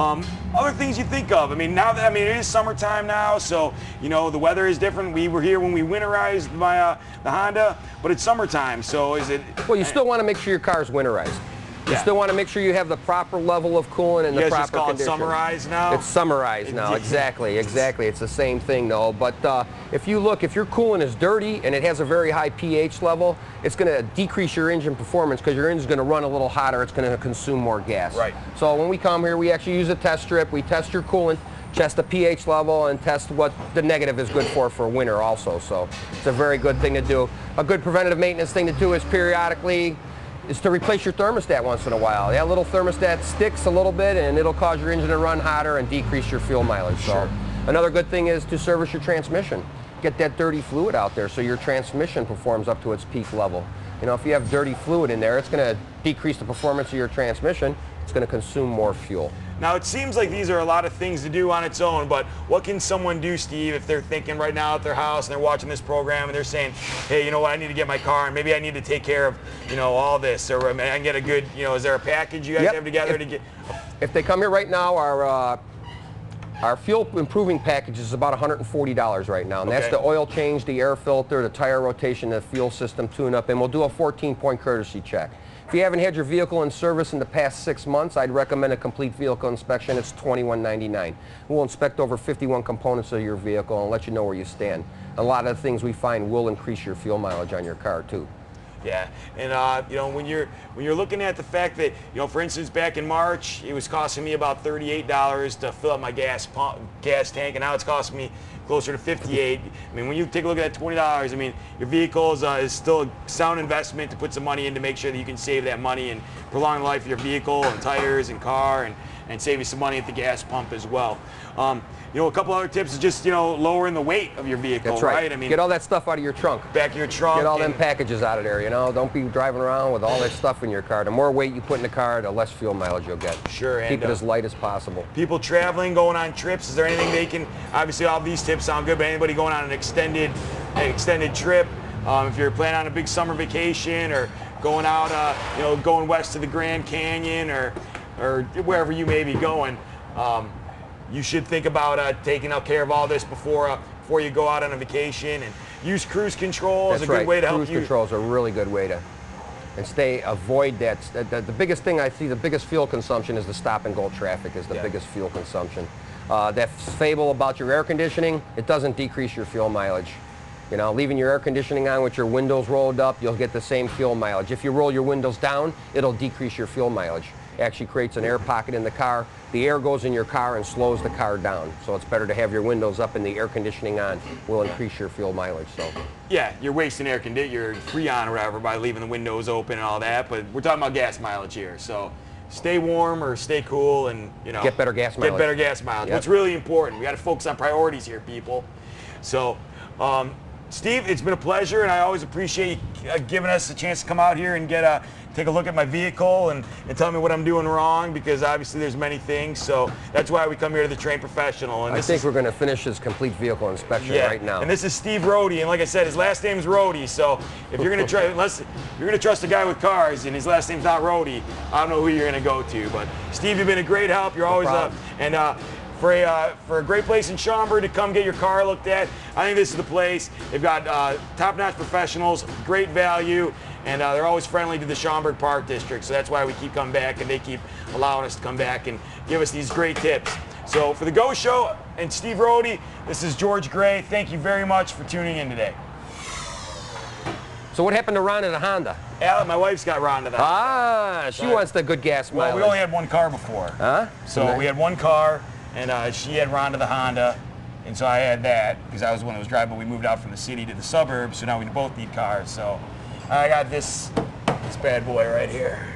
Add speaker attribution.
Speaker 1: Other things you think of. I mean, now that it is summertime now, so the weather is different. We were here when we winterized my the Honda, but it's summertime, so is it?
Speaker 2: Well, you still want to make sure your car is winterized. You still want to make sure you have the proper level of coolant and the proper conditions.
Speaker 1: It's summerized now?
Speaker 2: It's summerized now, exactly. It's the same thing, though. But if your coolant is dirty and it has a very high pH level, it's going to decrease your engine performance because your engine's going to run a little hotter. It's going to consume more gas.
Speaker 1: Right.
Speaker 2: So when we come here, we actually use a test strip. We test your coolant, test the pH level, and test what the negative is good for winter also. So it's a very good thing to do. A good preventative maintenance thing to do is periodically to replace your thermostat once in a while. That little thermostat sticks a little bit and it'll cause your engine to run hotter and decrease your fuel mileage.
Speaker 1: Sure.
Speaker 2: So another good thing is to service your transmission. Get that dirty fluid out there so your transmission performs up to its peak level. If you have dirty fluid in there, it's going to decrease the performance of your transmission. It's going to consume more fuel.
Speaker 1: Now, it seems like these are a lot of things to do on its own, but what can someone do, Steve, if they're thinking right now at their house and they're watching this program and they're saying, hey, you know what, I need to get my car and maybe I need to take care of, all this, or I can get a good, is there a package you guys have together to get?
Speaker 2: If they come here right now, our fuel improving package is about $140 right now, and that's the oil change, the air filter, the tire rotation, the fuel system tune-up, and we'll do a 14-point courtesy check. If you haven't had your vehicle in service in the past 6 months, I'd recommend a complete vehicle inspection. It's $21.99. We'll inspect over 51 components of your vehicle and let you know where you stand. A lot of the things we find will increase your fuel mileage on your car too.
Speaker 1: Yeah, and when you're looking at the fact that for instance, back in March, it was costing me about $38 to fill up my gas tank, and now it's costing me closer to $58. I mean, when you take a look at that $20, I mean, your vehicle is still a sound investment to put some money in to make sure that you can save that money and prolong the life of your vehicle and tires and car and save you some money at the gas pump as well. A couple other tips is just lowering the weight of your vehicle.
Speaker 2: That's right.
Speaker 1: I mean,
Speaker 2: get all that stuff out of your trunk.
Speaker 1: Back of your trunk.
Speaker 2: Get all them packages out of there. Don't be driving around with all that stuff in your car. The more weight you put in the car, the less fuel mileage you'll get.
Speaker 1: Sure.
Speaker 2: Keep it as light as possible.
Speaker 1: People traveling, going on trips, is there anything they can? Obviously, all these tips sound good, but anybody going on an extended trip, if you're planning on a big summer vacation or going out, going west to the Grand Canyon or wherever you may be going. You should think about taking care of all this before you go out on a vacation, and use cruise control as a good way to help you.
Speaker 2: Cruise control is a really good way to, avoid that. The biggest thing I see, the biggest fuel consumption is the stop and go traffic is the biggest fuel consumption. That fable about your air conditioning, it doesn't decrease your fuel mileage. Leaving your air conditioning on with your windows rolled up, you'll get the same fuel mileage. If you roll your windows down, it'll decrease your fuel mileage. It actually creates an air pocket in the car. The air goes in your car and slows the car down. So it's better to have your windows up and the air conditioning on. Will increase your fuel mileage. So
Speaker 1: yeah, you're wasting your Freon or whatever by leaving the windows open and all that. But we're talking about gas mileage here. So stay warm or stay cool and
Speaker 2: get better gas mileage.
Speaker 1: Get better gas mileage. Yep. What's really important. We got to focus on priorities here, people. So Steve, it's been a pleasure, and I always appreciate you giving us a chance to come out here and take a look at my vehicle and tell me what I'm doing wrong, because obviously there's many things. So that's why we come here to the Trained Professional. And
Speaker 2: I think we're going to finish his complete vehicle inspection right now.
Speaker 1: And this is Steve Rohde, and like I said, his last name's Rohde. So if you're going to try, unless you're going to trust a guy with cars and his last name's not Rohde, I don't know who you're going to go to. But Steve, you've been a great help. You're always up. And for a great place in Schaumburg to come get your car looked at, I think this is the place. They've got top-notch professionals, great value, and they're always friendly to the Schaumburg Park District. So that's why we keep coming back, and they keep allowing us to come back and give us these great tips. So for the Go Show and Steve Rohde, this is George Gray. Thank you very much for tuning in today.
Speaker 2: So what happened to Ron and the Honda?
Speaker 1: My wife's got Ron to the Honda.
Speaker 2: Ah, she wants the good gas mileage.
Speaker 1: Well, we only had one car before.
Speaker 2: Huh?
Speaker 1: So we had one car, and she had Ron to the Honda, and so I had that because I was the one that was driving. But we moved out from the city to the suburbs, so now we both need cars. So I got this bad boy right here.